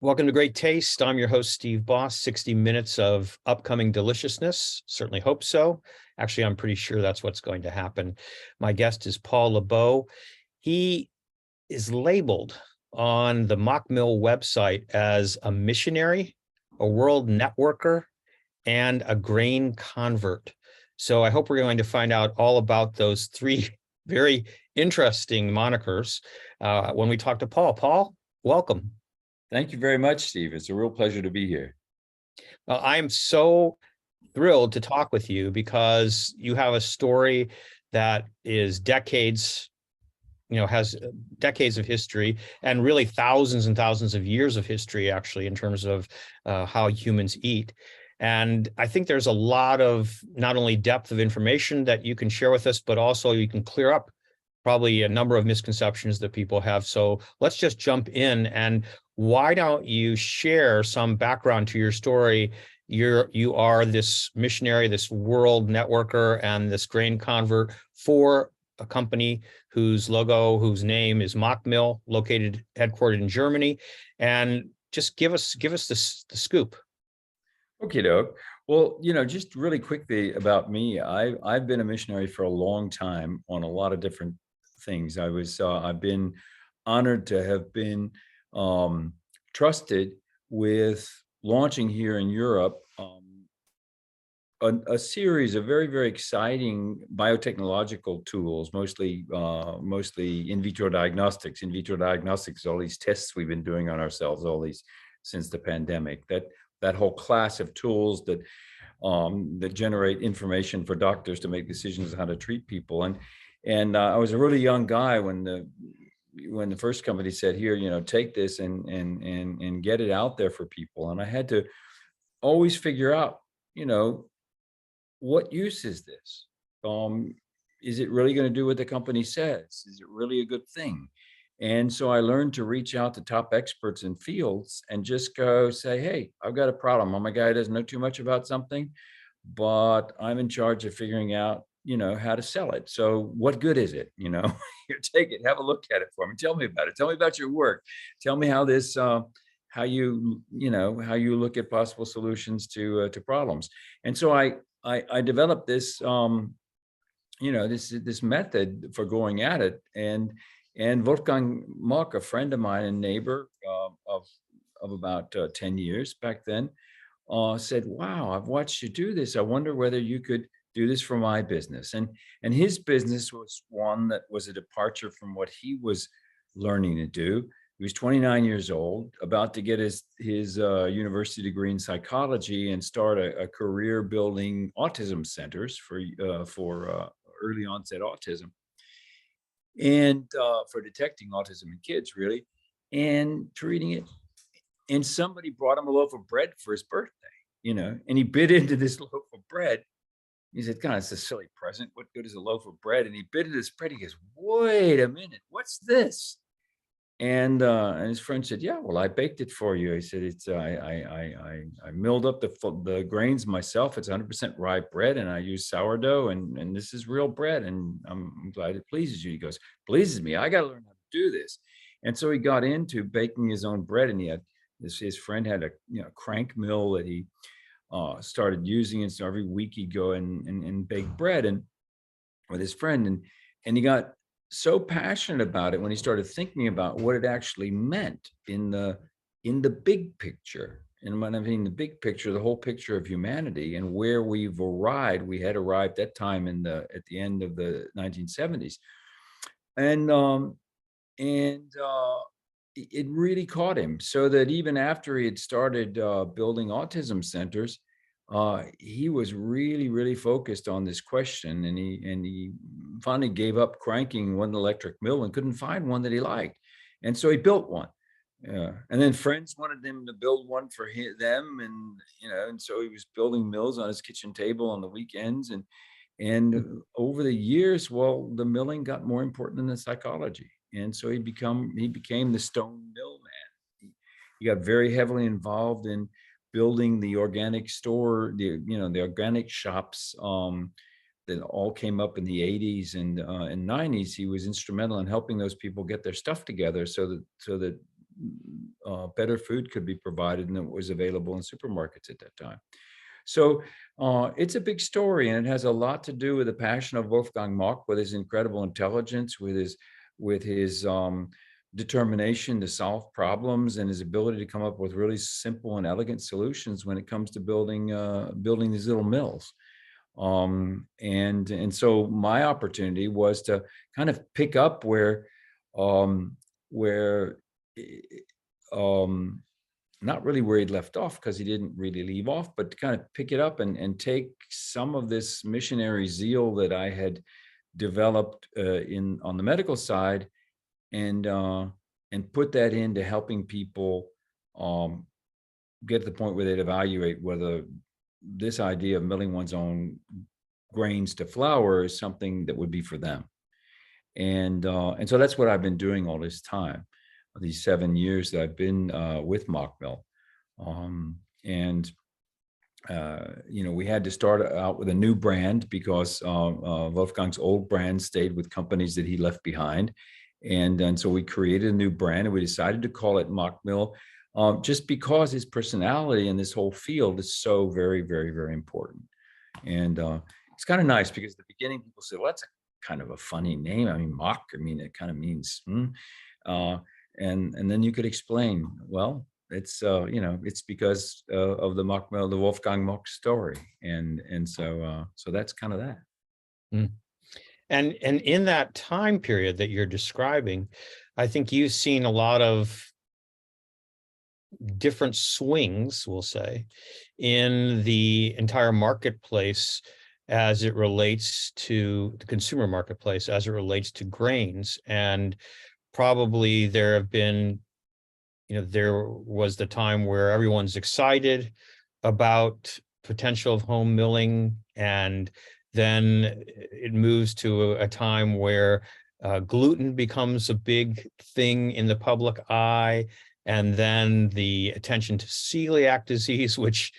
Welcome to Great Taste. I'm your host, Steve Boss. 60 minutes of upcoming deliciousness. Certainly hope so. Actually, I'm pretty sure that's what's going to happen. My guest is Paul LeBeau. He is labeled on the Mock Mill website as a missionary, a world networker, and a grain convert. So I hope we're going to find out all about those three very interesting monikers when we talk to Paul. Paul, welcome. Thank you very much, Steve. It's a real pleasure to be here. I'm so thrilled to talk with you because you have a story that is decades, has decades of history and really thousands and thousands of years of history, actually, in terms of how humans eat. And I think there's a lot of not only depth of information that you can share with us, but also you can clear up probably a number of misconceptions that people have. So let's just jump in. And why don't you share some background to your story? You are this missionary, this world networker, and this grain convert for a company whose whose name is Mock Mill, headquartered in Germany. And just give us the scoop. Okay, Doug. Well, just really quickly about me, I've been a missionary for a long time on a lot of different things. I've been honored to have been trusted with launching here in Europe a series of very, very exciting biotechnological tools, mostly in vitro diagnostics. In vitro diagnostics, all these tests we've been doing on ourselves, all these since the pandemic. That whole class of tools that generate information for doctors to make decisions on how to treat people. And I was a really young guy when the first company said, here, take this and get it out there for people. And I had to always figure out, what use is this? Is it really going to do what the company says? Is it really a good thing? And so I learned to reach out to top experts in fields and just go say, hey, I've got a problem. I'm a guy who doesn't know too much about something, but I'm in charge of figuring out, how to sell it. So what good is it? Here, take it, have a look at it for me. Tell me about it. Tell me about your work. Tell me how this, how you look at possible solutions to problems. And so I developed this, this method for going at it. And Wolfgang Mock, a friend of mine and neighbor of about 10 years back then, said, wow, I've watched you do this. I wonder whether you could do this for my business. And his business was one that was a departure from what he was learning to do. He was 29 years old, about to get his university degree in psychology and start a career building autism centers for early onset autism and for detecting autism in kids, really, and treating it. And somebody brought him a loaf of bread for his birthday, and he bit into this loaf of bread. He said, God, it's a silly present. What good is a loaf of bread? And he bit into this bread. He goes, wait a minute, what's this? And his friend said, yeah, well, I baked it for you. He said, it's I milled up the grains myself. It's 100% rye bread, and I use sourdough, and this is real bread, and I'm glad it pleases you. He goes, pleases me. I got to learn how to do this. And so he got into baking his own bread, and he had his friend had a crank mill that he started using, and so every week he'd go and bake bread and with his friend, and he got so passionate about it when he started thinking about what it actually meant in the big picture. And when I mean the big picture, the whole picture of humanity and where we've arrived. We had arrived that time at the end of the 1970s, and it really caught him, so that even after he had started building autism centers, he was really, really focused on this question, and he finally gave up cranking one electric mill and couldn't find one that he liked, and so he built one. And then friends wanted him to build one for them, and so he was building mills on his kitchen table on the weekends, and over the years, well, the milling got more important than the psychology, and so he became the stone mill man. He got very heavily involved in building the organic store, the organic shops that all came up in the 80s and 90s. He was instrumental in helping those people get their stuff together so that better food could be provided than was available in supermarkets at that time. So it's a big story, and it has a lot to do with the passion of Wolfgang Mock, with his incredible intelligence, with his determination to solve problems, and his ability to come up with really simple and elegant solutions when it comes to building these little mills. And so my opportunity was to kind of pick up um, where not really where he'd left off, because he didn't really leave off, but to kind of pick it up and take some of this missionary zeal that I had developed on the medical side, and put that into helping people get to the point where they'd evaluate whether this idea of milling one's own grains to flour is something that would be for them. And so that's what I've been doing all this time, these 7 years that I've been with Mock Mill. We had to start out with a new brand, because Wolfgang's old brand stayed with companies that he left behind. And so we created a new brand, and we decided to call it Mock Mill, just because his personality in this whole field is so very, very, very important. And it's kind of nice, because at the beginning people say, well, that's kind of a funny name. I mean, mock, it kind of means, and then you could explain, well, it's it's because of the Mock Mill, the Wolfgang Mock story, and so that's kind of that. Mm. And in that time period that you're describing, I think you've seen a lot of different swings, we'll say, in the entire marketplace as it relates to the consumer marketplace, as it relates to grains. And probably there have been, there was the time where everyone's excited about potential of home milling, and then it moves to a time where gluten becomes a big thing in the public eye, and then the attention to celiac disease, which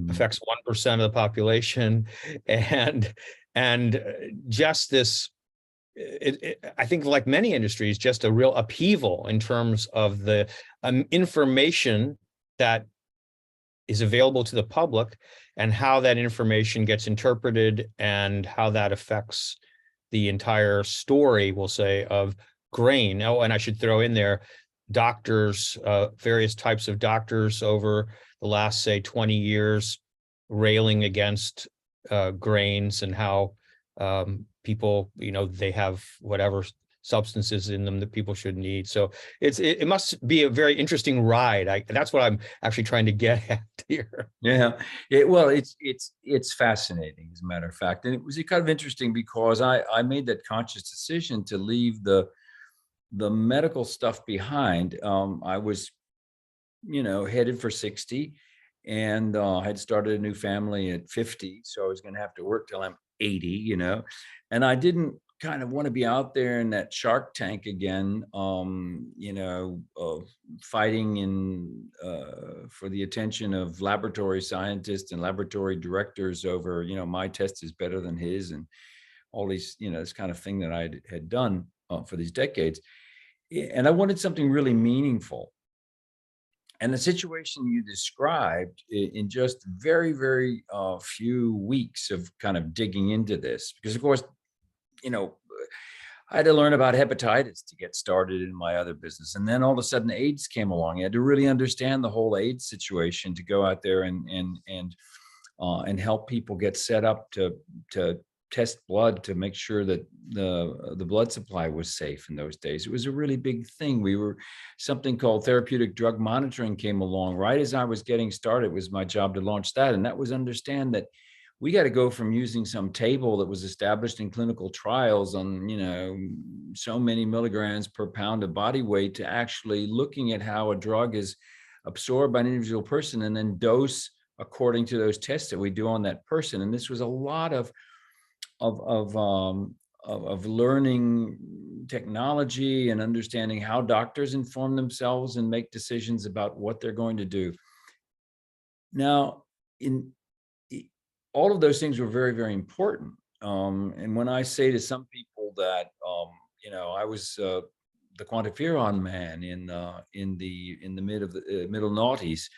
affects 1% of the population, and just this, I think, like many industries, just a real upheaval in terms of the information that is available to the public, and how that information gets interpreted, and how that affects the entire story, we'll say, of grain. Oh, and I should throw in there, doctors, various types of doctors over the last, say, 20 years, railing against grains, and how people, they have whatever substances in them that people shouldn't eat. So it must be a very interesting ride. That's what I'm actually trying to get at here. Yeah, well, it's fascinating, as a matter of fact, and it was kind of interesting, because I made that conscious decision to leave the medical stuff behind. I was, headed for 60, and had started a new family at 50, so I was going to have to work till I'm 80, and I didn't kind of want to be out there in that Shark Tank again, fighting for the attention of laboratory scientists and laboratory directors over, my test is better than his, and all these, this kind of thing that I had done for these decades. And I wanted something really meaningful. And the situation you described, in just very, very few weeks of kind of digging into this, because of course, I had to learn about hepatitis to get started in my other business. And then all of a sudden AIDS came along. I had to really understand the whole AIDS situation to go out there and help people get set up to test blood, to make sure that the blood supply was safe in those days. It was a really big thing. Something called therapeutic drug monitoring came along right as I was getting started. It was my job to launch that. And that was understand that we got to go from using some table that was established in clinical trials on, so many milligrams per pound of body weight, to actually looking at how a drug is absorbed by an individual person, and then dose according to those tests that we do on that person. And this was a lot of learning technology and understanding how doctors inform themselves and make decisions about what they're going to do. Now, all of those things were very, very important. And when I say to some people that, I was the quantiferon man in the middle noughties.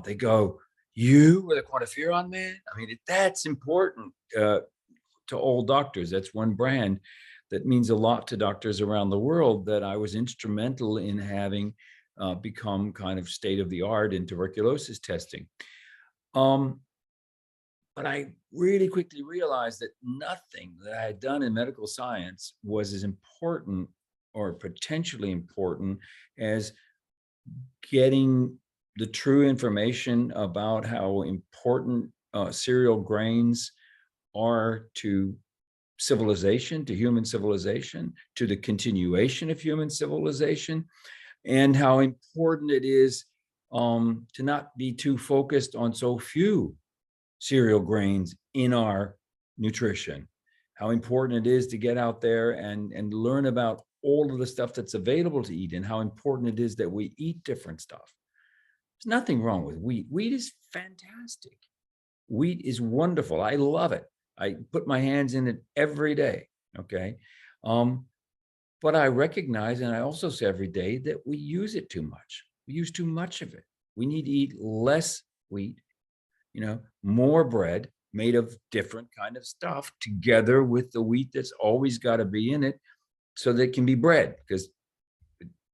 They go, "You were the quantiferon man?" I mean, that's important to all doctors. That's one brand that means a lot to doctors around the world that I was instrumental in having become kind of state of the art in tuberculosis testing. Um, but I really quickly realized that nothing that I had done in medical science was as important or potentially important as getting the true information about how important cereal grains are to civilization, to human civilization, to the continuation of human civilization, and how important it is to not be too focused on so few cereal grains in our nutrition. How important it is to get out there and learn about all of the stuff that's available to eat, and how important it is that we eat different stuff. There's nothing wrong with wheat. Wheat is fantastic. Wheat is wonderful. I love it. I put my hands in it every day. Okay. Um, but I recognize, and I also say every day, that we use it too much. We use too much of it. We need to eat less wheat, more bread made of different kind of stuff together with the wheat that's always got to be in it so that it can be bread, because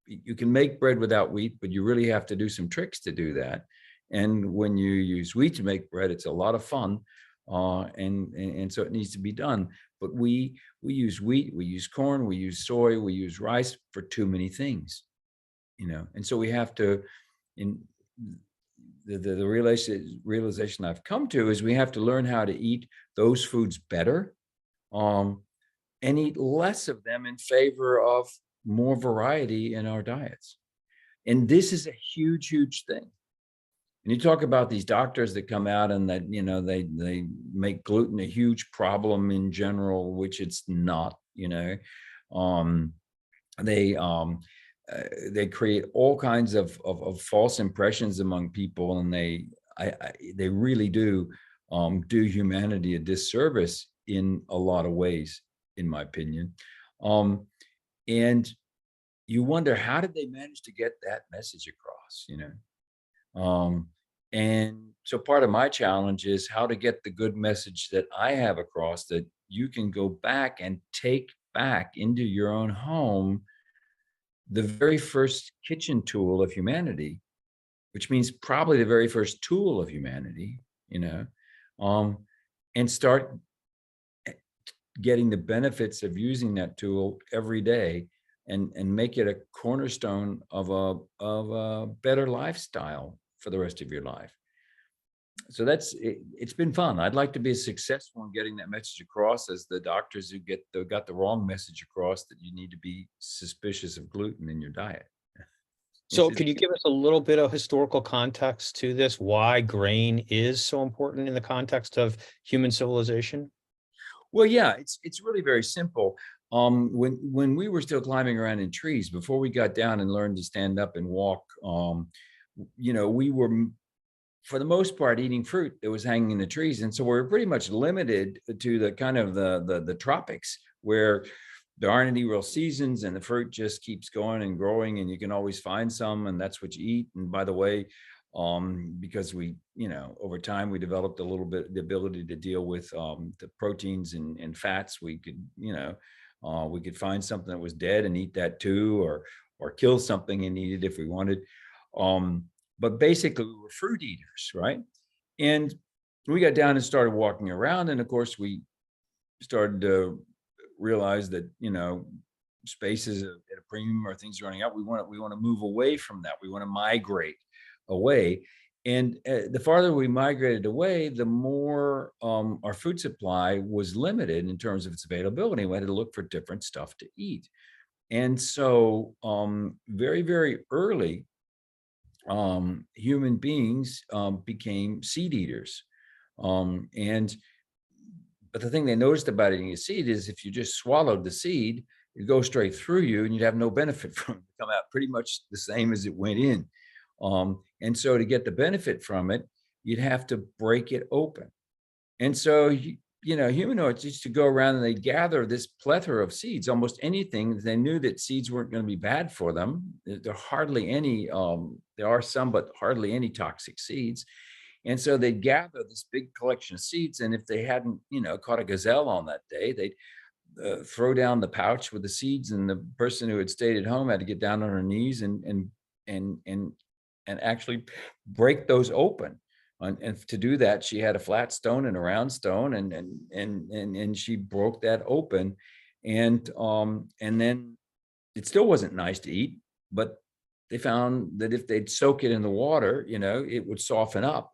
you can make bread without wheat, but you really have to do some tricks to do that. And when you use wheat to make bread, it's a lot of fun. And so it needs to be done. But we use wheat, we use corn, we use soy, we use rice for too many things, And so we have to, in the realization I've come to is we have to learn how to eat those foods better, and eat less of them in favor of more variety in our diets. And this is a huge, huge thing. And you talk about these doctors that come out and that, they make gluten a huge problem in general, which it's not, um, they, they create all kinds of false impressions among people, and they really do humanity a disservice in a lot of ways, in my opinion. And you wonder, how did they manage to get that message across? And so part of my challenge is how to get the good message that I have across, that you can go back and take back into your own home the very first kitchen tool of humanity, which means probably the very first tool of humanity, um, and start getting the benefits of using that tool every day, and make it a cornerstone of a better lifestyle for the rest of your life. So it's been fun. I'd like to be successful in getting that message across as the doctors who got the wrong message across, that you need to be suspicious of gluten in your diet. So could you give us a little bit of historical context to this, why grain is so important in the context of human civilization? Well, yeah, it's really very simple. When we were still climbing around in trees, before we got down and learned to stand up and walk, we were, for the most part, eating fruit that was hanging in the trees, and so we're pretty much limited to the kind of the tropics, where there aren't any real seasons, and the fruit just keeps going and growing, and you can always find some, and that's what you eat. And by the way, because we, over time we developed a little bit the ability to deal with the proteins and fats. We could, we could find something that was dead and eat that too, or kill something and eat it if we wanted. But basically, we were fruit eaters, right? And we got down and started walking around, and of course, we started to realize that space is at a premium, or things are running out. We want to move away from that. We want to migrate away. And the farther we migrated away, the more our food supply was limited in terms of its availability. We had to look for different stuff to eat. And so very, very early, human beings became seed eaters. But the thing they noticed about eating a seed is, if you just swallowed the seed, it'd go straight through you and you'd have no benefit from it. It'd come out pretty much the same as it went in. And so to get the benefit from it, you'd have to break it open. And so humanoids used to go around and they gather this plethora of seeds, almost anything. They knew that seeds weren't going to be bad for them. There are hardly any, there are some, but hardly any toxic seeds. And so they'd gather this big collection of seeds. And if they hadn't, caught a gazelle on that day, they'd throw down the pouch with the seeds, and the person who had stayed at home had to get down on her knees and actually break those open. And to do that, she had a flat stone and a round stone, and she broke that open, and then it still wasn't nice to eat, but they found that if they'd soak it in the water, it would soften up.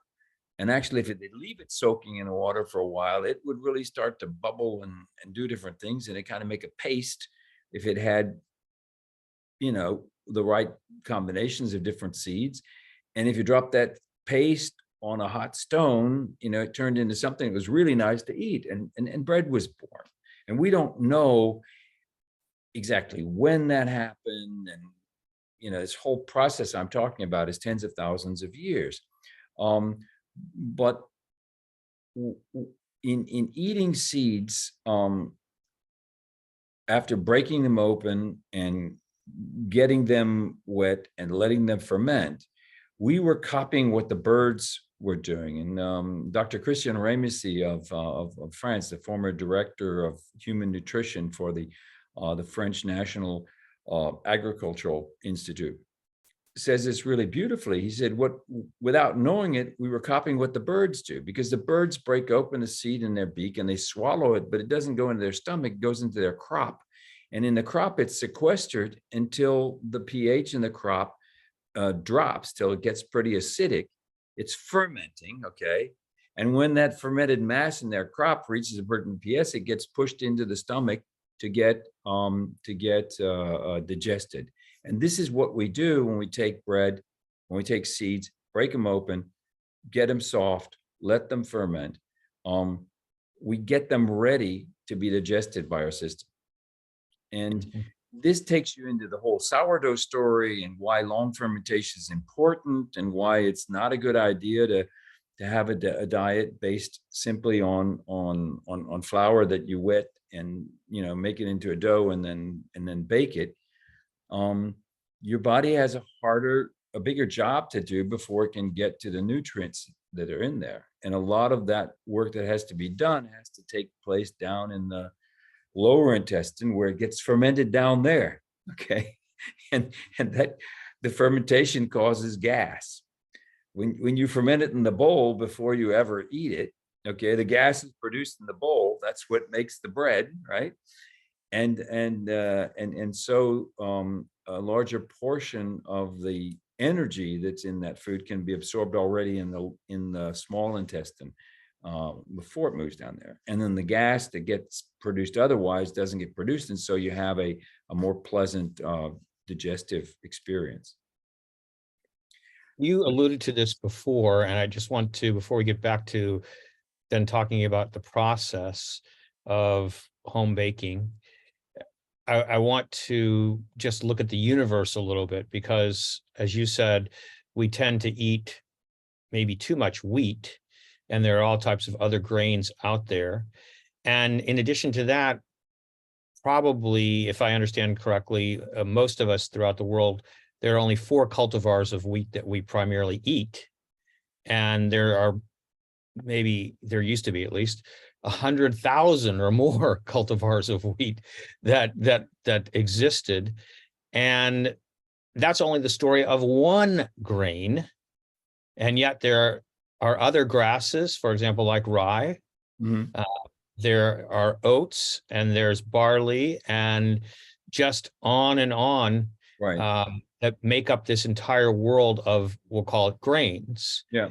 And actually, if they leave it soaking in the water for a while, it would really start to bubble and do different things, and it kind of make a paste if it had, the right combinations of different seeds. And if you drop that paste on a hot stone, it turned into something that was really nice to eat, and bread was born. And we don't know exactly when that happened. And, this whole process I'm talking about is tens of thousands of years. But in eating seeds, after breaking them open and getting them wet and letting them ferment, we were copying what the birds were doing. And Dr. Christian Ramesy of France, the former director of human nutrition for the French National Agricultural Institute, says this really beautifully. He said, without knowing it, we were copying what the birds do, because the birds break open a seed in their beak and they swallow it, but it doesn't go into their stomach, it goes into their crop. And in the crop, it's sequestered until the pH in the crop drops, till it gets pretty acidic. It's fermenting, okay? And when that fermented mass in their crop reaches a certain pH, it gets pushed into the stomach to get digested. And this is what we do when we take bread, when we take seeds, break them open, get them soft, let them ferment. We get them ready to be digested by our system. And this takes you into the whole sourdough story, and why long fermentation is important, and why it's not a good idea to have a diet based simply on flour that you wet and make it into a dough and then bake it. Your body has a bigger job to do before it can get to the nutrients that are in there. And a lot of that work that has to be done has to take place down in the lower intestine, where it gets fermented down there. Okay. And that the fermentation causes gas. When you ferment it in the bowl before you ever eat it, okay, the gas is produced in the bowl. That's what makes the bread, right? And so a larger portion of the energy that's in that food can be absorbed already in the small intestine before it moves down there. And then the gas that gets produced otherwise doesn't get produced, and so you have a more pleasant digestive experience. You alluded to this before, and I just want to, before we get back to then talking about the process of home baking, I want to just look at the universe a little bit, because as you said, we tend to eat maybe too much wheat, and there are all types of other grains out there. And in addition to that, probably, if I understand correctly, most of us throughout the world, there are only 4 cultivars of wheat that we primarily eat. And there used to be at least 100,000 or more cultivars of wheat that existed. And that's only the story of one grain. And yet there are other grasses, for example, like rye. Mm-hmm. There are oats, and there's barley, and just on and on, Right. that make up this entire world of, we'll call it grains, Yeah.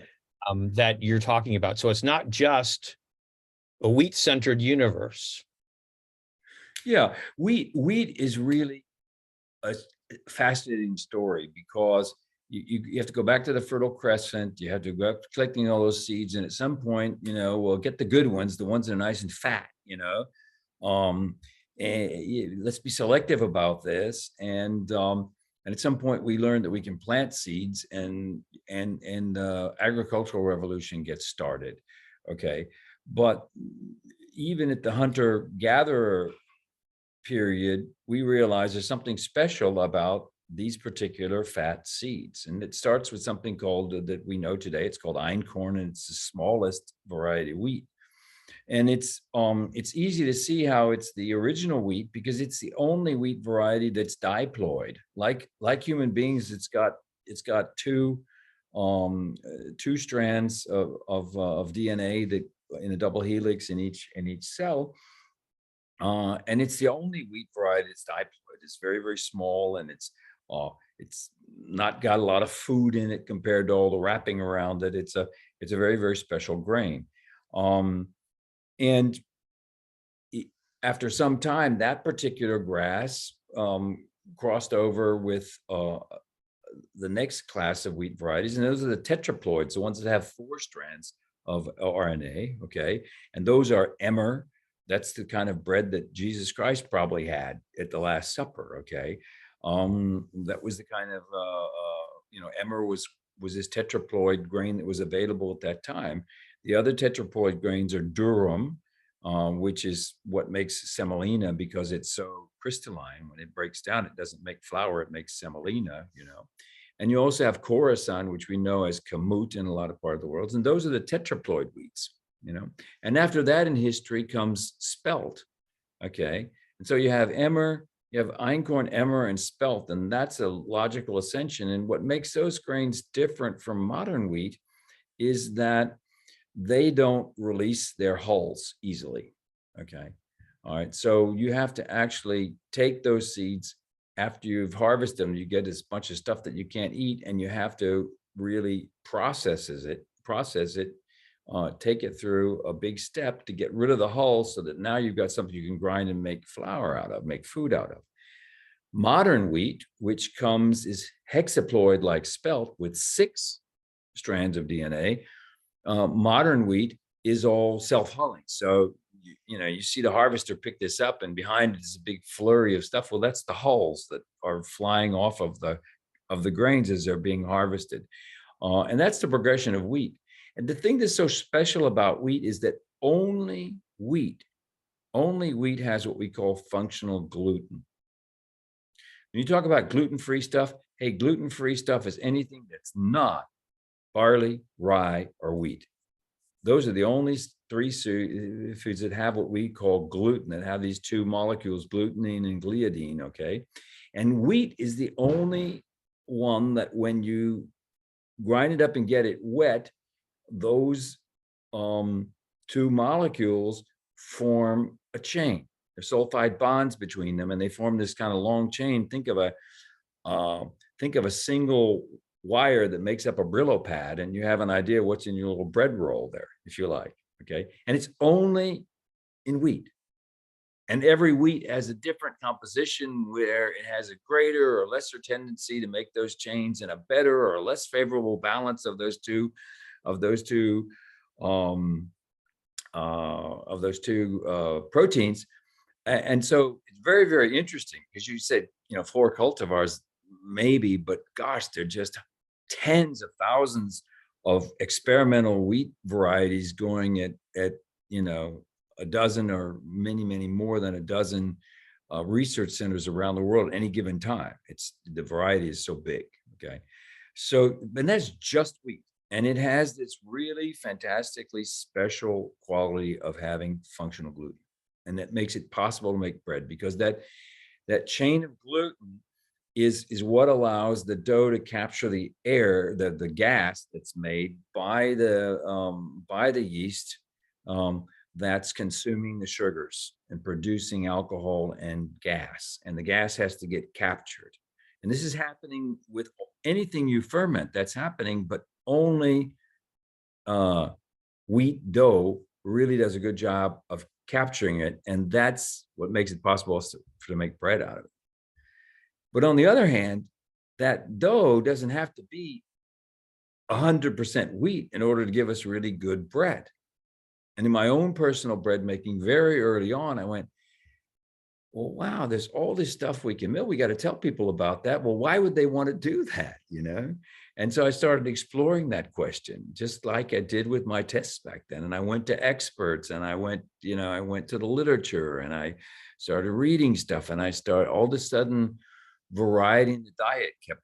that you're talking about. So it's not just a wheat-centered universe. Yeah. Wheat is really a fascinating story, because you have to go back to the Fertile Crescent. You have to go up collecting all those seeds, and at some point, we'll get the good ones, the ones that are nice and fat. And let's be selective about this. And at some point, we learned that we can plant seeds, and the agricultural revolution gets started. Okay, but even at the hunter-gatherer period, we realize there's something special about these particular fat seeds. And it starts with something called, that we know today, it's called einkorn, and it's the smallest variety of wheat. And it's easy to see how it's the original wheat because it's the only wheat variety that's diploid. Like human beings, it's got two strands of DNA that in a double helix in each cell. And it's the only wheat variety that's diploid. It's very, very small, and it's not got a lot of food in it compared to all the wrapping around it. It's a very, very special grain. And after some time, that particular grass crossed over with the next class of wheat varieties, and those are the tetraploids, the ones that have 4 strands of RNA, okay? And those are emmer. That's the kind of bread that Jesus Christ probably had at the Last Supper, okay? That was the kind of, emmer was this tetraploid grain that was available at that time. The other tetraploid grains are durum, which is what makes semolina because it's so crystalline. When it breaks down, it doesn't make flour, it makes semolina, And you also have Khorasan, which we know as kamut in a lot of parts of the world. And those are the tetraploid wheats, And after that in history comes spelt, okay? And so you have emmer, you have einkorn, emmer, and spelt, and that's a logical ascension. And what makes those grains different from modern wheat is that they don't release their hulls easily, okay? All right, so you have to actually take those seeds after you've harvested them. You get this bunch of stuff that you can't eat, and you have to really process it, take it through a big step to get rid of the hull so that now you've got something you can grind and make flour out of, make food out of. Modern wheat, which is hexaploid like spelt with 6 strands of DNA, modern wheat is all self-hulling. So, you see the harvester pick this up, and behind it is a big flurry of stuff. Well, that's the hulls that are flying off of the grains as they're being harvested. And that's the progression of wheat. And the thing that's so special about wheat is that only wheat has what we call functional gluten. When you talk about gluten-free stuff, hey, gluten-free stuff is anything that's not barley, rye, or wheat. Those are the only 3 foods that have what we call gluten, that have these 2 molecules, glutenine and gliadine, okay? And wheat is the only one that when you grind it up and get it wet, those 2 molecules form a chain. There's sulfide bonds between them, and they form this kind of long chain. Think of a single wire that makes up a Brillo pad, and you have an idea what's in your little bread roll there, if you like, okay? And it's only in wheat. And every wheat has a different composition where it has a greater or lesser tendency to make those chains, and a better or less favorable balance of those two proteins. And so it's very, very interesting because you said, 4 cultivars maybe, but gosh, they're just tens of thousands of experimental wheat varieties going at a dozen or many, many more than a dozen research centers around the world at any given time. The variety is so big, okay? So, and that's just wheat. And it has this really fantastically special quality of having functional gluten. And that makes it possible to make bread, because that chain of gluten is what allows the dough to capture the air, the gas that's made by the yeast that's consuming the sugars and producing alcohol and gas. And the gas has to get captured. And this is happening with anything you ferment. That's happening, but only wheat dough really does a good job of capturing it. And that's what makes it possible to make bread out of it. But on the other hand, that dough doesn't have to be 100% wheat in order to give us really good bread. And in my own personal bread making very early on, I went, well, wow, there's all this stuff we can mill. We got to tell people about that. Well, why would they want to do that? You know? And so I started exploring that question, just like I did with my tests back then. And I went to experts, and I went to the literature, and I started reading stuff, and all of a sudden, variety in the diet kept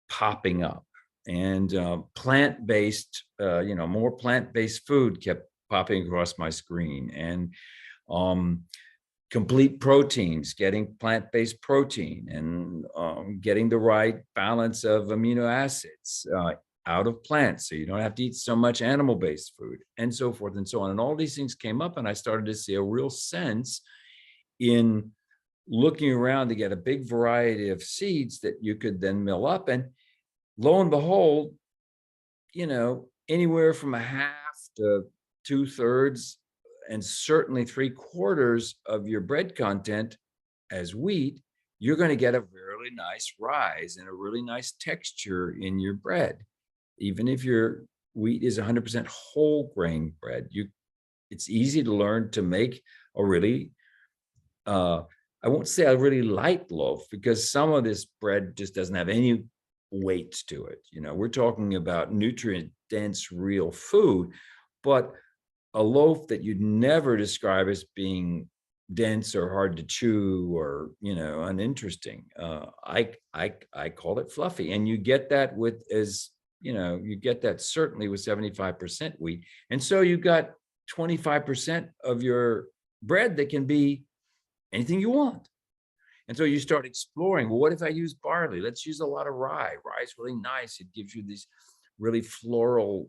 popping up, and plant-based, more plant-based food kept popping across my screen, and um, complete proteins, getting plant-based protein, and getting the right balance of amino acids out of plants, so you don't have to eat so much animal-based food, and so forth and so on. And all these things came up, and I started to see a real sense in looking around to get a big variety of seeds that you could then mill up. And lo and behold, anywhere from a half to 2/3, and certainly 3/4 of your bread content as wheat, you're going to get a really nice rise and a really nice texture in your bread. Even if your wheat is 100% whole grain bread, it's easy to learn to make a really, I won't say a really light loaf, because some of this bread just doesn't have any weight to it. We're talking about nutrient dense real food, but a loaf that you'd never describe as being dense or hard to chew or uninteresting. I call it fluffy, and you get that you get that certainly with 75% wheat, and so you got 25% of your bread that can be anything you want. And so you start exploring, well, what if I use barley? Let's use a lot of rye. Rye is really nice. It gives you these really floral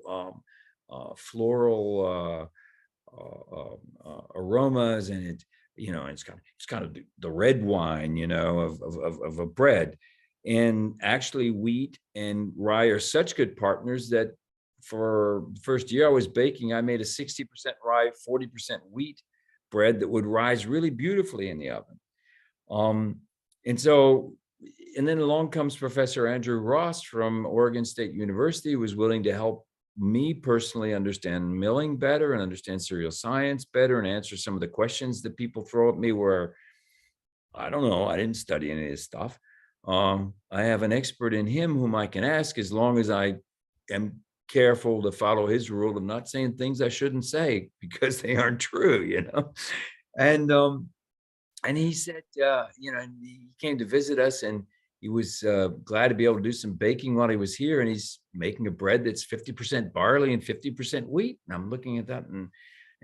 aromas, and it's kind of the red wine, of a bread. And actually, wheat and rye are such good partners that for the first year I was baking, I made a 60% rye, 40% wheat bread that would rise really beautifully in the oven. And then along comes Professor Andrew Ross from Oregon State University, who was willing to help me personally understand milling better and understand cereal science better and answer some of the questions that people throw at me where I don't know, I didn't study any of this stuff. I have an expert in him whom I can ask, as long as I am careful to follow his rule of not saying things I shouldn't say because they aren't true. And he said, and he came to visit us, and he was glad to be able to do some baking while he was here. And he's making a bread that's 50% barley and 50% wheat. And I'm looking at that, and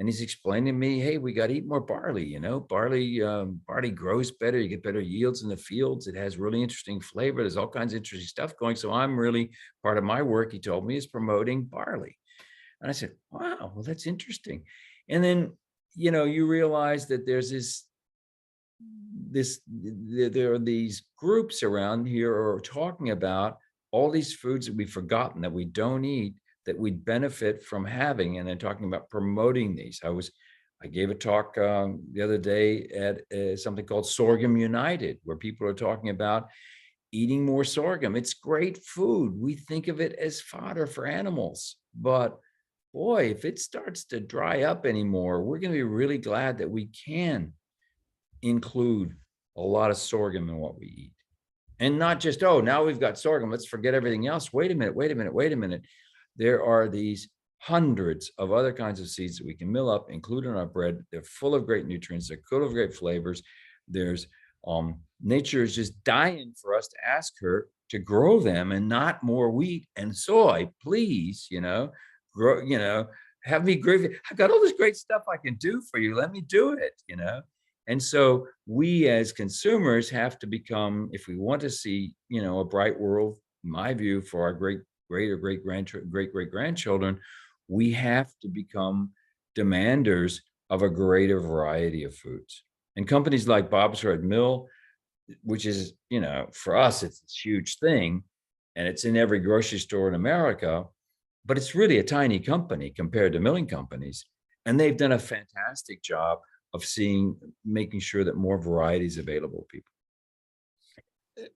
he's explaining to me, hey, we got to eat more barley. Barley grows better. You get better yields in the fields. It has really interesting flavor. There's all kinds of interesting stuff going. So I'm really, part of my work, he told me, is promoting barley. And I said, wow, well, that's interesting. And then, you realize that there's there are these groups around here who are talking about all these foods that we've forgotten, that we don't eat, that we'd benefit from having, and then talking about promoting these. I gave a talk the other day at something called Sorghum United, where people are talking about eating more sorghum. It's great food. We think of it as fodder for animals, but boy, if it starts to dry up anymore, we're going to be really glad that we can include a lot of sorghum in what we eat. And not just, oh, now we've got sorghum, let's forget everything else. Wait a minute. There are these hundreds of other kinds of seeds that we can mill up, include in our bread. They're full of great nutrients. They're full of great flavors. There's nature is just dying for us to ask her to grow them, and not more wheat and soy. Please, grow, have me grow. I've got all this great stuff I can do for you. Let me do it, And so we as consumers have to become, if we want to see, a bright world, in my view, for our great great grandchildren, we have to become demanders of a greater variety of foods. And companies like Bob's Red Mill, which is, for us, it's this huge thing, and it's in every grocery store in America, but it's really a tiny company compared to milling companies. And they've done a fantastic job of making sure that more variety is available to people.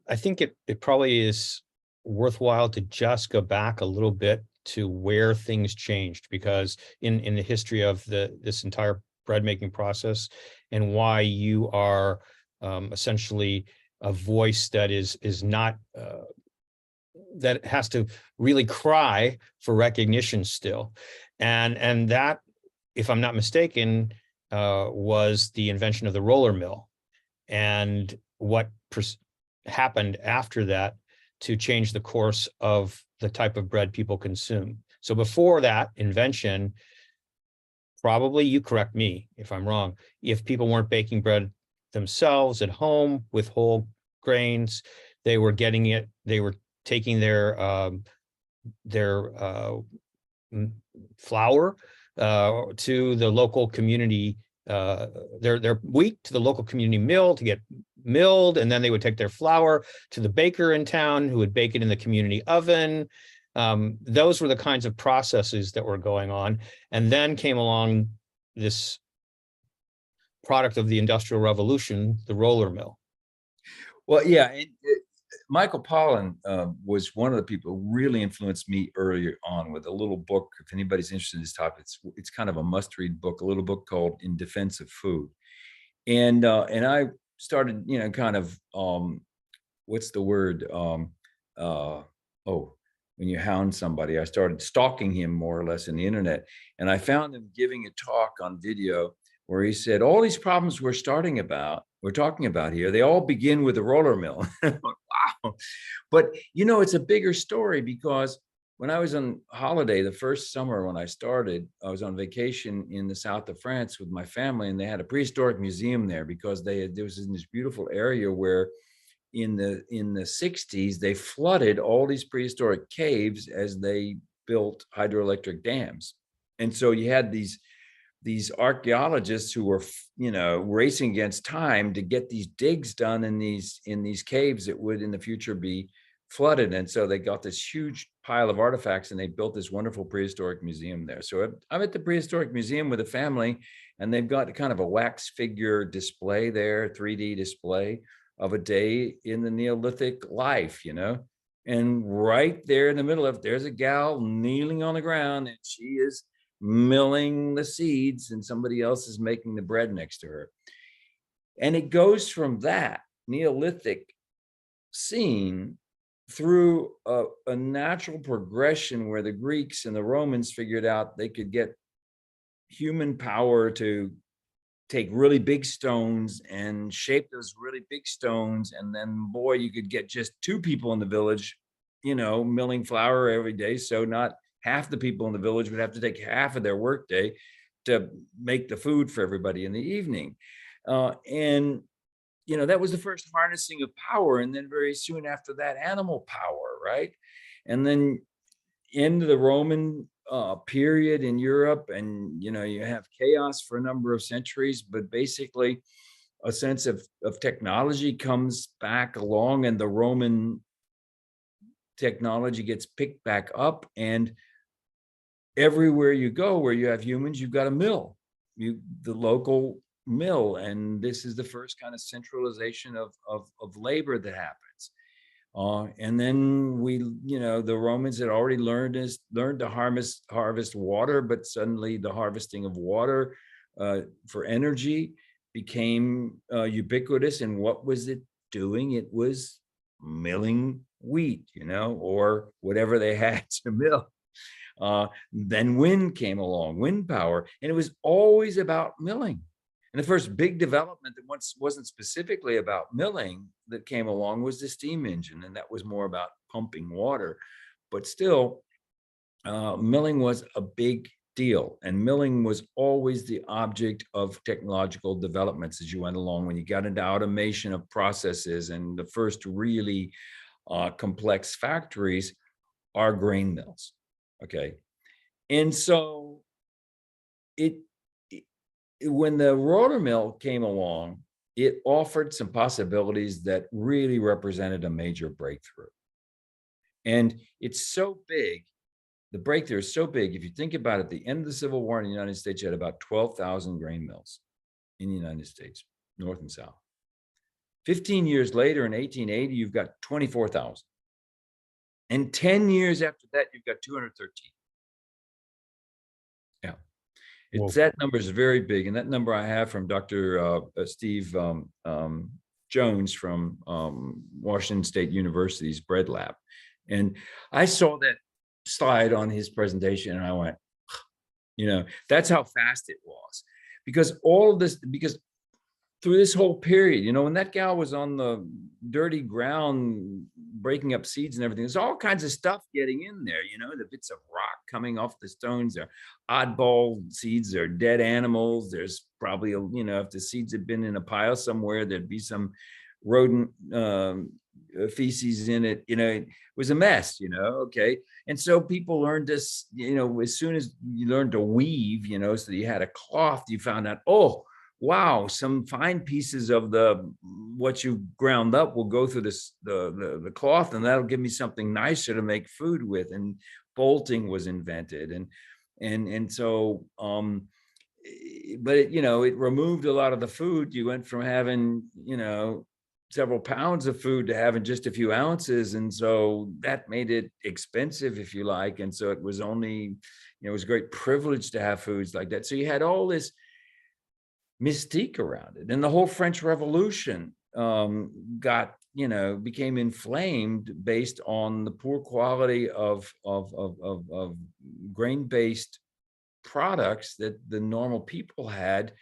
I think it probably is worthwhile to just go back a little bit to where things changed, because in the history of this entire bread making process, and why you are essentially a voice that is not that has to really cry for recognition still. And that, if I'm not mistaken, was the invention of the roller mill, and what happened after that to change the course of the type of bread people consume. So before that invention, probably, you correct me if I'm wrong, if people weren't baking bread themselves at home with whole grains, they were getting it, they were taking their flour to the local community, their wheat to the local community mill to get milled, and then they would take their flour to the baker in town who would bake it in the community oven. Those were the kinds of processes that were going on. And then came along this product of the Industrial Revolution, the roller mill. Well, yeah, Michael Pollan was one of the people who really influenced me earlier on with a little book. If anybody's interested in this topic, it's kind of a must-read book, a little book called In Defense of Food. And I started, kind of, what's the word? When you hound somebody, I started stalking him more or less in the internet. And I found him giving a talk on video where he said, all these problems we're talking about here, they all begin with the roller mill. Wow. But, it's a bigger story, because when I was on holiday, the first summer when I started, I was on vacation in the south of France with my family, and they had a prehistoric museum there, because there was in this beautiful area where in the 60s, they flooded all these prehistoric caves as they built hydroelectric dams. And so you had these archaeologists who were, racing against time to get these digs done in these caves that would in the future be flooded. And so they got this huge pile of artifacts, and they built this wonderful prehistoric museum there. So I'm at the prehistoric museum with a family, and they've got kind of a wax figure display there, 3D display of a day in the Neolithic life, and right there in the middle of it, there's a gal kneeling on the ground, and she is milling the seeds, and somebody else is making the bread next to her. And it goes from that Neolithic scene through a natural progression where the Greeks and the Romans figured out they could get human power to take really big stones and shape those really big stones. And then, boy, you could get just 2 people in the village, milling flour every day. So not half the people in the village would have to take half of their workday to make the food for everybody in the evening. And that was the first harnessing of power. And then very soon after that, animal power, right? And then into the Roman period in Europe, and you have chaos for a number of centuries, but basically a sense of technology comes back along, and the Roman technology gets picked back up, and everywhere you go where you have humans, you've got a mill, the local mill. And this is the first kind of centralization of labor that happens. And then the Romans had already learned to harvest water, but suddenly the harvesting of water for energy became ubiquitous. And what was it doing? It was milling wheat, or whatever they had to mill. Then wind came along, wind power, and it was always about milling. And the first big development that once wasn't specifically about milling that came along was the steam engine, and that was more about pumping water. But still, milling was a big deal, and milling was always the object of technological developments as you went along. When you got into automation of processes, and the first really complex factories are grain mills. Okay. And so when the roller mill came along, it offered some possibilities that really represented a major breakthrough. And it's so big, the breakthrough is so big. If you think about it, at the end of the Civil War in the United States, you had about 12,000 grain mills in the United States, North and South. 15 years later, in 1880, you've got 24,000. And 10 years after that, you've got 213. Yeah. That number is very big. And that number I have from Dr. Steve Jones from Washington State University's bread lab. And I saw that slide on his presentation and I went, that's how fast it was. Because all of this, because through this whole period, when that gal was on the dirty ground, breaking up seeds and everything, there's all kinds of stuff getting in there, the bits of rock coming off the stones, there oddball seeds, there are dead animals. There's probably, if the seeds had been in a pile somewhere, there'd be some rodent feces in it. It was a mess, okay. And so people learned this, as soon as you learned to weave, so you had a cloth, you found out, oh, wow, some fine pieces of what you ground up will go through the cloth, and that'll give me something nicer to make food with. And bolting was invented, and so but it removed a lot of the food. You went from having several pounds of food to having just a few ounces, and so that made it expensive, if you like. And so it was only it was a great privilege to have foods like that. So you had all this mystique around it, and the whole French Revolution became inflamed based on the poor quality of grain-based products that the normal people had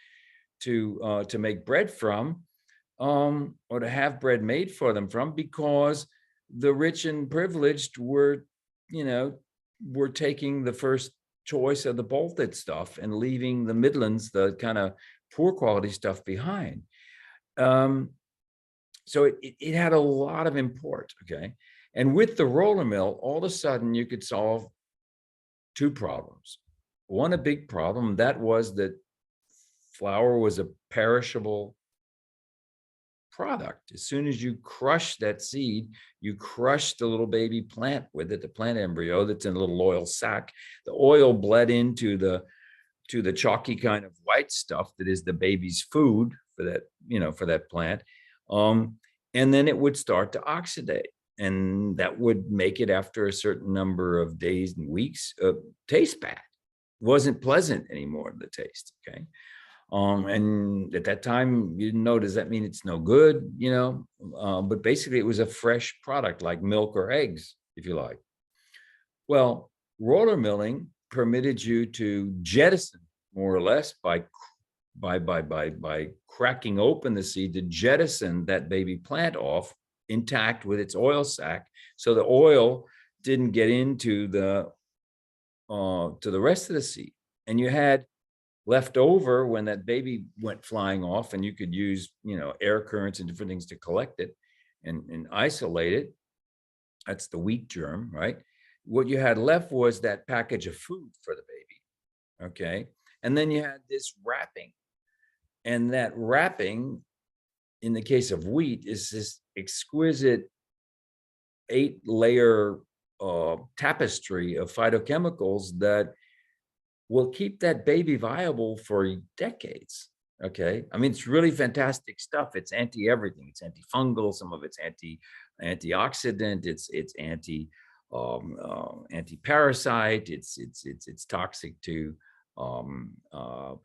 to make bread from, or to have bread made for them from, because the rich and privileged were taking the first choice of the bolted stuff and leaving the Midlands, the kind of poor quality stuff, behind. So it had a lot of import, okay? And with the roller mill, all of a sudden you could solve two problems. One, a big problem, that was that flour was a perishable product. As soon as you crush that seed, you crush the little baby plant with it, the plant embryo that's in a little oil sac. The oil bled into the chalky kind of white stuff that is the baby's food for that, for that plant. And then it would start to oxidate, and that would make it, after a certain number of days and weeks, taste bad. It wasn't pleasant anymore, the taste, okay? And at that time, you didn't know, does that mean it's no good? But basically it was a fresh product, like milk or eggs, if you like. Well, roller milling permitted you to jettison, more or less, by cracking open the seed, to jettison that baby plant off intact with its oil sac, so the oil didn't get into the to the rest of the seed. And you had left over, when that baby went flying off, and you could use air currents and different things to collect it and isolate it. That's the wheat germ, right? What you had left was that package of food for the baby, okay? And then you had this wrapping, and that wrapping, in the case of wheat, is this exquisite 8-layer tapestry of phytochemicals that will keep that baby viable for decades. Okay, I mean, it's really fantastic stuff. It's anti-everything. It's antifungal. Some of it's antioxidant. It's anti-parasite. It's toxic to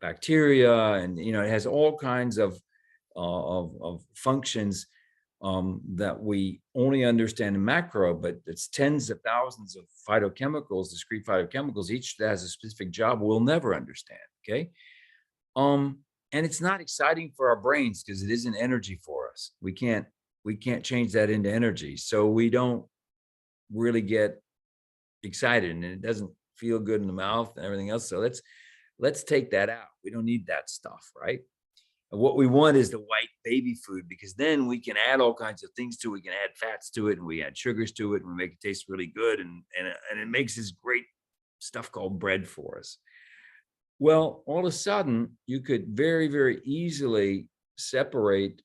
bacteria, and it has all kinds of functions that we only understand in macro, but it's tens of thousands of phytochemicals, discrete phytochemicals, each that has a specific job we'll never understand. Okay. And it's not exciting for our brains because it isn't energy for us. We can't change that into energy. So we don't really get excited, and it doesn't feel good in the mouth and everything else. So let's take that out. We don't need that stuff, right? And what we want is the white baby food, because then we can add all kinds of things to it. We can add fats to it, and we add sugars to it, and we make it taste really good. And it makes this great stuff called bread for us. Well, all of a sudden, you could very, very easily separate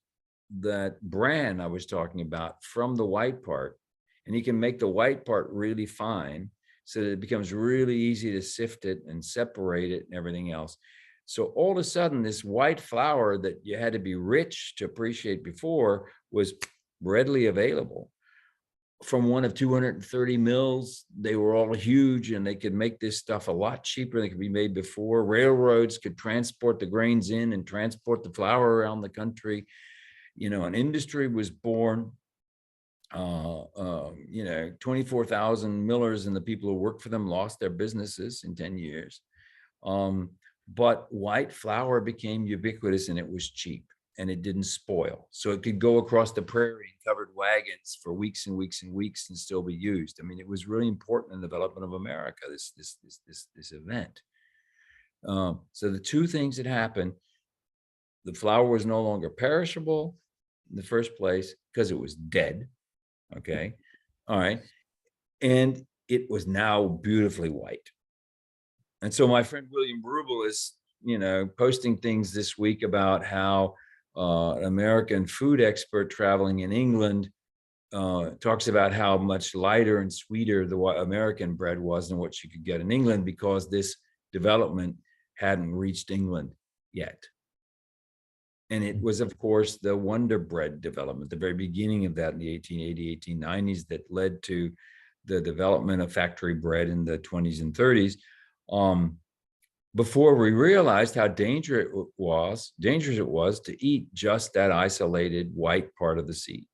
that bran I was talking about from the white part. And you can make the white part really fine, so that it becomes really easy to sift it and separate it and everything else. So all of a sudden, this white flour that you had to be rich to appreciate before was readily available. From one of 230 mills, they were all huge, and they could make this stuff a lot cheaper than it could be made before. Railroads could transport the grains in and transport the flour around the country. An industry was born. 24,000 millers and the people who worked for them lost their businesses in 10 years. But white flour became ubiquitous and it was cheap and it didn't spoil. So it could go across the prairie in covered wagons for weeks and weeks and weeks and still be used. I mean, it was really important in the development of America, this event. So the two things that happened, the flour was no longer perishable in the first place because it was dead. Okay. All right. And it was now beautifully white. And so my friend William Rubel is, posting things this week about how an American food expert traveling in England talks about how much lighter and sweeter the American bread was than what you could get in England because this development hadn't reached England yet. And it was, of course, the Wonder Bread development, the very beginning of that in the 1880s, 1890s, that led to the development of factory bread in the 20s and 30s. Before we realized how dangerous it was to eat just that isolated white part of the seed.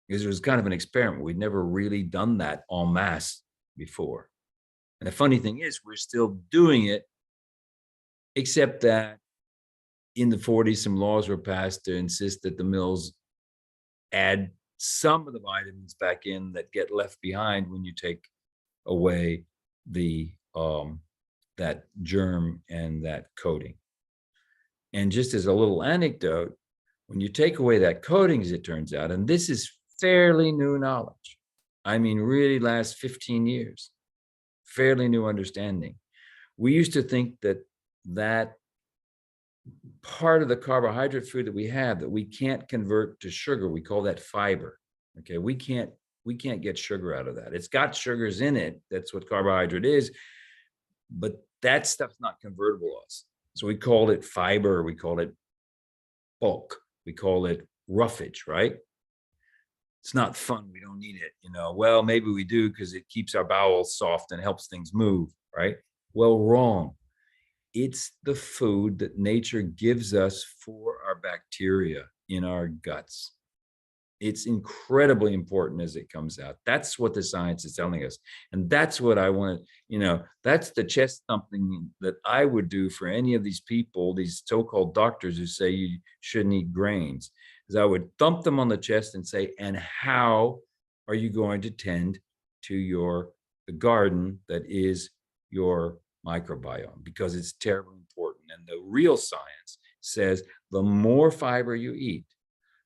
Because it was kind of an experiment. We'd never really done that en masse before. And the funny thing is, we're still doing it, except that in the 40s, some laws were passed to insist that the mills add some of the vitamins back in that get left behind when you take away the that germ and that coating. And just as a little anecdote, when you take away that coating, as it turns out, and this is fairly new knowledge, I mean, really last 15 years, fairly new understanding. We used to think that part of the carbohydrate food that we have that we can't convert to sugar, we call that fiber. Okay, we can't get sugar out of that. It's got sugars in it. That's what carbohydrate is, but that stuff's not convertible to us. So we call it fiber. We call it bulk. We call it roughage, right? It's not fun. We don't need it. Well, maybe we do because it keeps our bowels soft and helps things move, right? Well, wrong. It's the food that nature gives us for our bacteria in our guts. It's incredibly important as it comes out. That's what the science is telling us. And that's what I want to, that's the chest thumping that I would do for any of these people, these so-called doctors who say you shouldn't eat grains, is I would thump them on the chest and say, and how are you going to tend to the garden that is your microbiome? Because it's terribly important. And the real science says the more fiber you eat,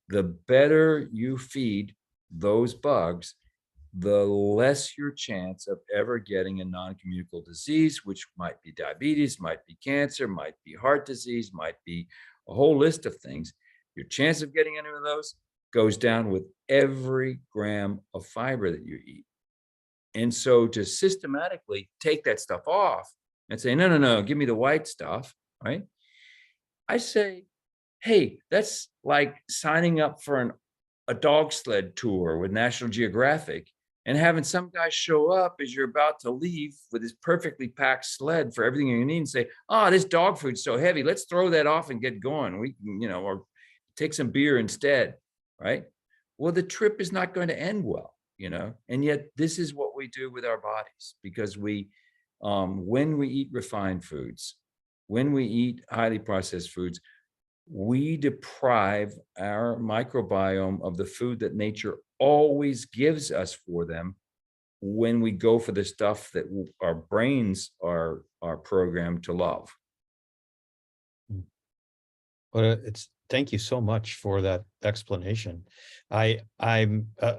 the better you feed those bugs, the less your chance of ever getting a non-communicable disease, which might be diabetes, might be cancer, might be heart disease, might be a whole list of things. Your chance of getting any of those goes down with every gram of fiber that you eat. And so to systematically take that stuff off and say, no, give me the white stuff, right? I say, hey, that's like signing up for a dog sled tour with National Geographic and having some guy show up as you're about to leave with his perfectly packed sled for everything you need and say, this dog food's so heavy. Let's throw that off and get going. We can, or take some beer instead, right? Well, the trip is not going to end well, and yet this is what we do with our bodies because when we eat refined foods, when we eat highly processed foods, we deprive our microbiome of the food that nature always gives us for them when we go for the stuff that our brains are programmed to love. Well, thank you so much for that explanation. I'm a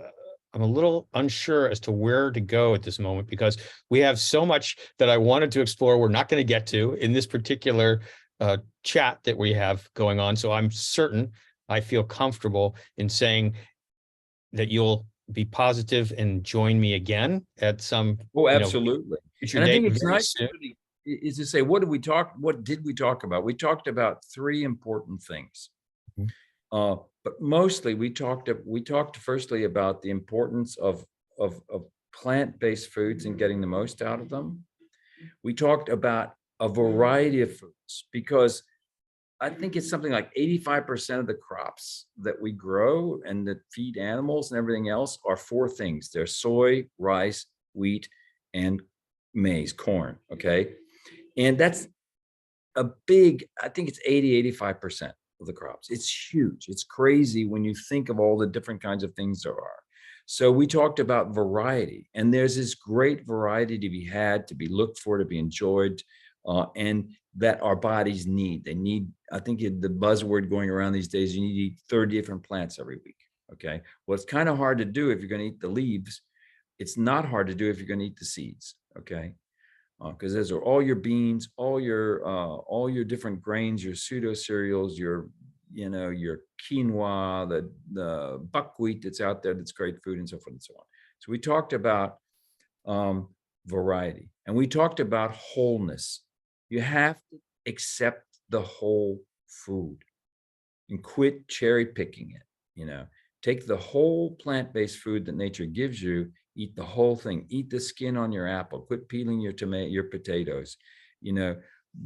little unsure as to where to go at this moment because we have so much that I wanted to explore. We're not going to get to in this particular chat that we have going on. So I'm certain I feel comfortable in saying that you'll be positive and join me again at some absolutely. Future and I date think it's nice soon. Is to say, what did we talk about? We talked about three important things. Mm-hmm. But mostly we talked firstly about the importance of plant-based foods and getting the most out of them. We talked about a variety of foods because I think it's something like 85% of the crops that we grow and that feed animals and everything else are four things. They're soy, rice, wheat, and maize, corn. Okay. And that's a big, I think it's 85% of the crops. It's huge. It's crazy when you think of all the different kinds of things there are. So we talked about variety, and there's this great variety to be had, to be looked for, to be enjoyed, and that our bodies need. They need, I think the buzzword going around these days, you need to eat 30 different plants every week. Okay. Well, it's kind of hard to do if you're going to eat the leaves. It's not hard to do if you're going to eat the seeds. Okay. Because those are all your beans, all your different grains, your pseudo cereals, your your quinoa, the buckwheat that's out there that's great food, and so forth and so on. So we talked about variety, and we talked about wholeness. You have to accept the whole food and quit cherry picking it. Take the whole plant-based food that nature gives you, eat the whole thing, eat the skin on your apple, quit peeling your your potatoes, you know,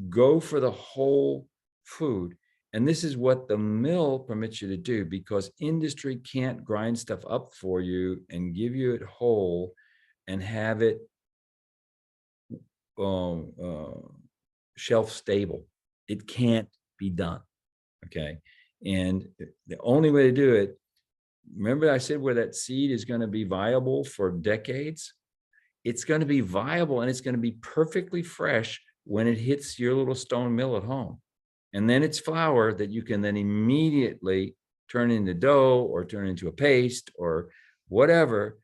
go for the whole food. And this is what the mill permits you to do, because industry can't grind stuff up for you and give you it whole and have it um, uh, shelf stable. It can't be done. Okay. And the only way to do it, remember I said where that seed is going to be viable for decades? It's going to be viable and it's going to be perfectly fresh when it hits your little stone mill at home. And then it's flour that you can then immediately turn into dough or turn into a paste or whatever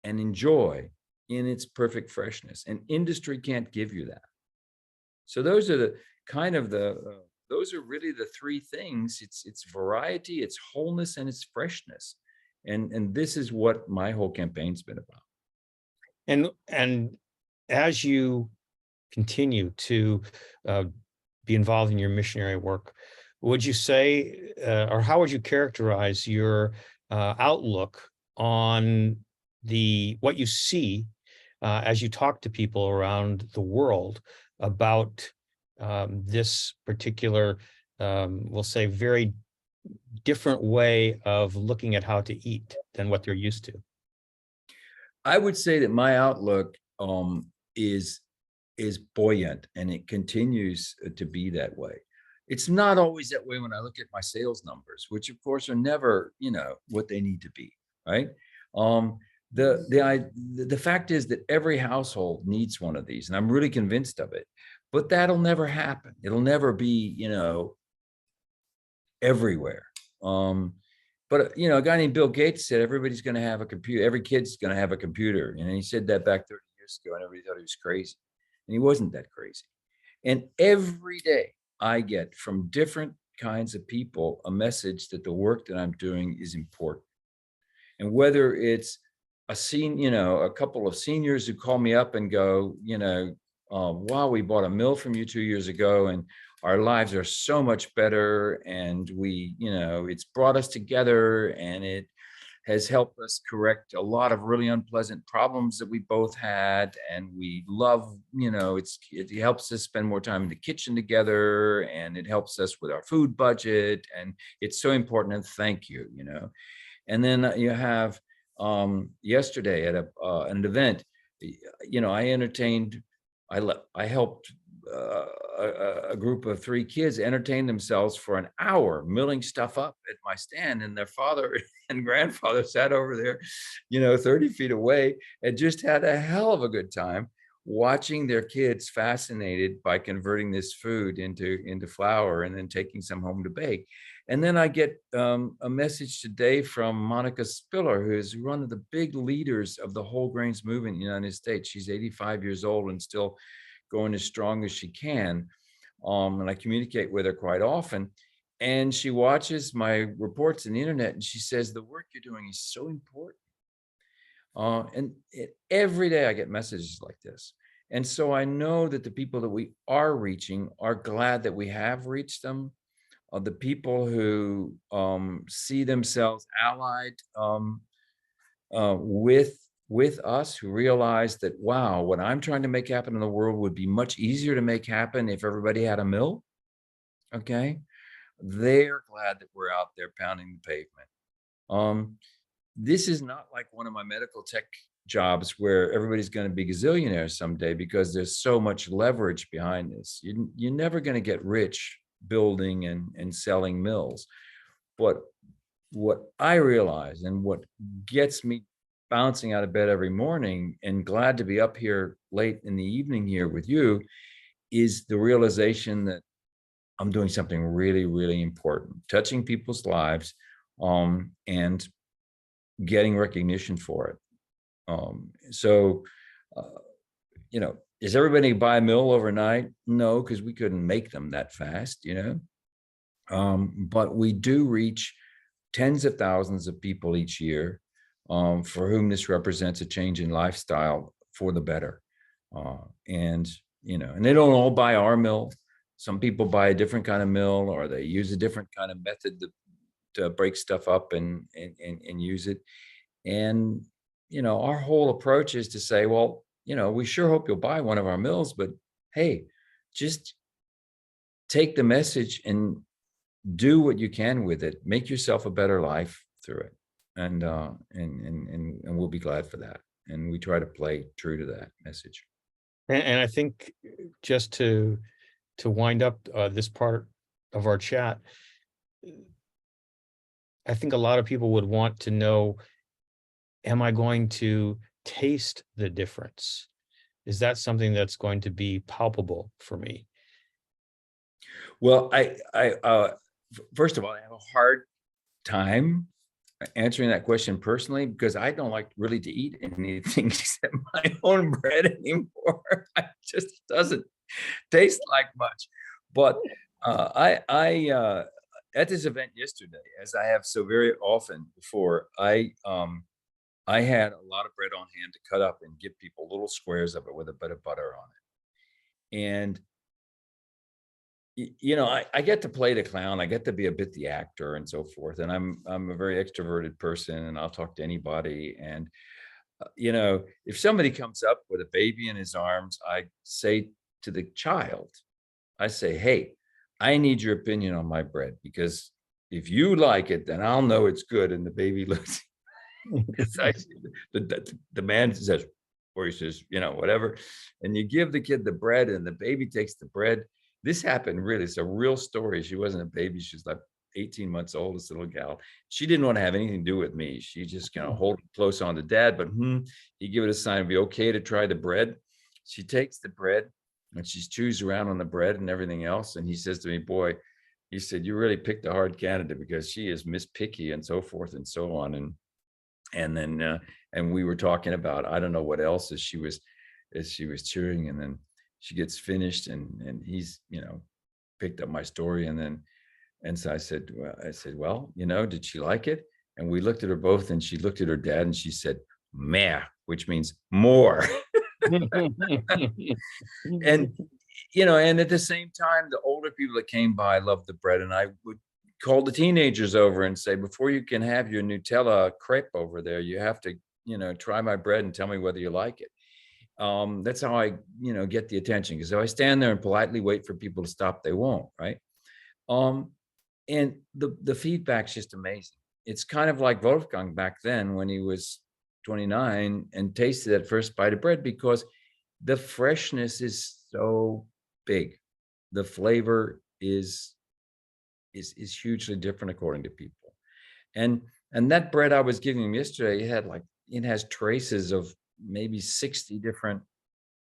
and enjoy in its perfect freshness. And industry can't give you that. So those are the kind of those are really the three things. It's variety, it's wholeness, and it's freshness. And this is what my whole campaign's been about. And as you continue to be involved in your missionary work, would you say, or how would you characterize your outlook on what you see as you talk to people around the world about this particular, we'll say, very different way of looking at how to eat than what they're used to? I would say that my outlook is buoyant, and it continues to be that way. It's not always that way when I look at my sales numbers, which of course are never, what they need to be, right? The fact is that every household needs one of these, and I'm really convinced of it. But that'll never happen. It'll never be, everywhere. But a guy named Bill Gates said everybody's going to have a computer. Every kid's going to have a computer, and he said that back 30 years ago, and everybody thought he was crazy, and he wasn't that crazy. And every day I get from different kinds of people a message that the work that I'm doing is important. And whether it's a couple of seniors who call me up and go, wow, we bought a mill from you 2 years ago, and our lives are so much better. And it's brought us together, and it has helped us correct a lot of really unpleasant problems that we both had. And we love, it helps us spend more time in the kitchen together, and it helps us with our food budget. And it's so important. And thank you, And then you have yesterday at an event, I helped a group of 3 kids entertain themselves for an hour, milling stuff up at my stand, and their father and grandfather sat over there, 30 feet away, and just had a hell of a good time watching their kids fascinated by converting this food into flour and then taking some home to bake. And then I get a message today from Monica Spiller, who is one of the big leaders of the whole grains movement in the United States. She's 85 years old and still going as strong as she can. And I communicate with her quite often. And she watches my reports on the internet, and she says, the work you're doing is so important. Every day I get messages like this. And so I know that the people that we are reaching are glad that we have reached them. The people who see themselves allied with us, who realize that, wow, what I'm trying to make happen in the world would be much easier to make happen if everybody had a mill. Okay. they're glad that we're out there pounding the pavement. This is not like one of my medical tech jobs where everybody's going to be gazillionaires someday because there's so much leverage behind this. You're never going to get rich building and selling mills. But what I realize and what gets me bouncing out of bed every morning and glad to be up here late in the evening here with you is the realization that I'm doing something really, really important, touching people's lives, and getting recognition for it. So, uh, is everybody buy a mill overnight? No, because we couldn't make them that fast, but we do reach tens of thousands of people each year, for whom this represents a change in lifestyle for the better. And, and they don't all buy our mill. Some people buy a different kind of mill, or they use a different kind of method to break stuff up and use it. And, our whole approach is to say, well, we sure hope you'll buy one of our mills, but hey, just take the message and do what you can with it. Make yourself a better life through it. And we'll be glad for that. And we try to play true to that message. And I think just to wind up this part of our chat, I think a lot of people would want to know, am I going to taste the difference? Is that something that's going to be palpable for me? Well, first of all, I have a hard time answering that question personally because I don't like really to eat anything except my own bread anymore. It just doesn't taste like much. But at this event yesterday, as I have so very often before, I had a lot of bread on hand to cut up and give people little squares of it with a bit of butter on it. And I get to play the clown. I get to be a bit the actor and so forth. And I'm a very extroverted person, and I'll talk to anybody. And if somebody comes up with a baby in his arms, I say to the child, I say, "Hey, I need your opinion on my bread, because if you like it, then I'll know it's good." And the baby looks, because the man says, or he says, whatever. And you give the kid the bread, and the baby takes the bread. This happened really. It's a real story. She wasn't a baby. She was like 18 months old, this little gal. She didn't want to have anything to do with me. She just hold it close on to dad, but he gave it a sign, it'd be okay to try the bread. She takes the bread and she chews around on the bread and everything else. And he says to me, "Boy," he said, "you really picked a hard candidate, because she is Miss Picky," and so forth and so on. And then and we were talking about, I don't know what else, as she was chewing, and then she gets finished, and he's picked up my story, and so I said, well, did she like it? And we looked at her both, and she looked at her dad, and she said, "Meh," which means more. And and at the same time, the older people that came by loved the bread, and I would call the teenagers over and say, "Before you can have your Nutella crepe over there, you have to try my bread and tell me whether you like it." That's how I get the attention, because if I stand there and politely wait for people to stop, they won't, right? And the feedback's just amazing. It's kind of like Wolfgang back then when he was 29 and tasted that first bite of bread, because the freshness is so big. The flavor is hugely different according to people. And that bread I was giving him yesterday, it has traces of maybe 60 different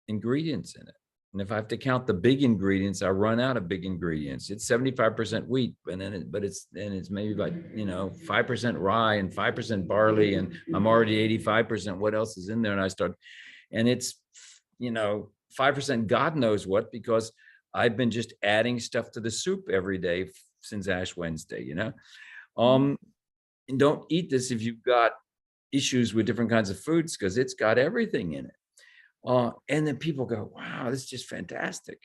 ingredients in it. And if I have to count the big ingredients, I run out of big ingredients. It's 75% wheat, and then it's maybe like 5% rye and 5% barley, and I'm already 85%. What else is in there? And it's 5% God knows what, because I've been just adding stuff to the soup every day since Ash Wednesday. And don't eat this if you've got issues with different kinds of foods, because it's got everything in it. And then people go, "Wow, this is just fantastic."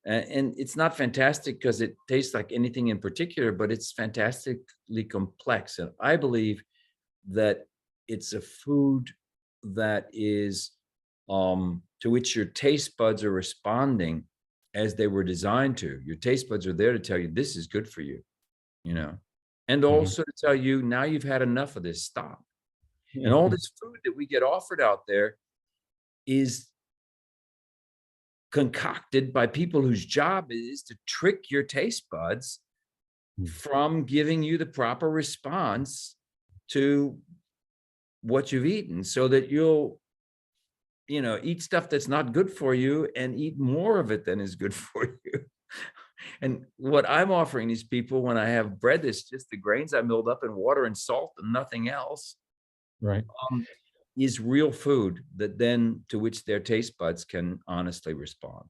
And it's not fantastic because it tastes like anything in particular, but it's fantastically complex. And I believe that it's a food that is to which your taste buds are responding as they were designed to. Your taste buds are there to tell you this is good for you. and also to tell you, now you've had enough of this, stop. And all this food that we get offered out there is concocted by people whose job is to trick your taste buds from giving you the proper response to what you've eaten, so that you'll, eat stuff that's not good for you and eat more of it than is good for you. And what I'm offering these people when I have bread that's just the grains I milled up in water and salt and nothing else, Right. is real food that then to which their taste buds can honestly respond.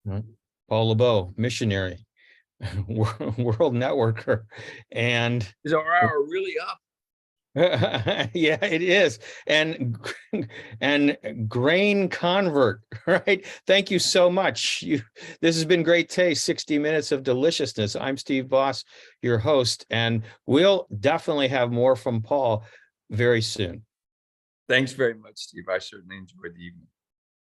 Right. Paul LeBeau, missionary, world networker, and Is our hour really up? yeah, it is. And grain convert, right? Thank you so much. This has been Great Taste, 60 minutes of deliciousness. I'm Steve Boss, your host, and we'll definitely have more from Paul very soon. Thanks very much, Steve. I certainly enjoyed the evening.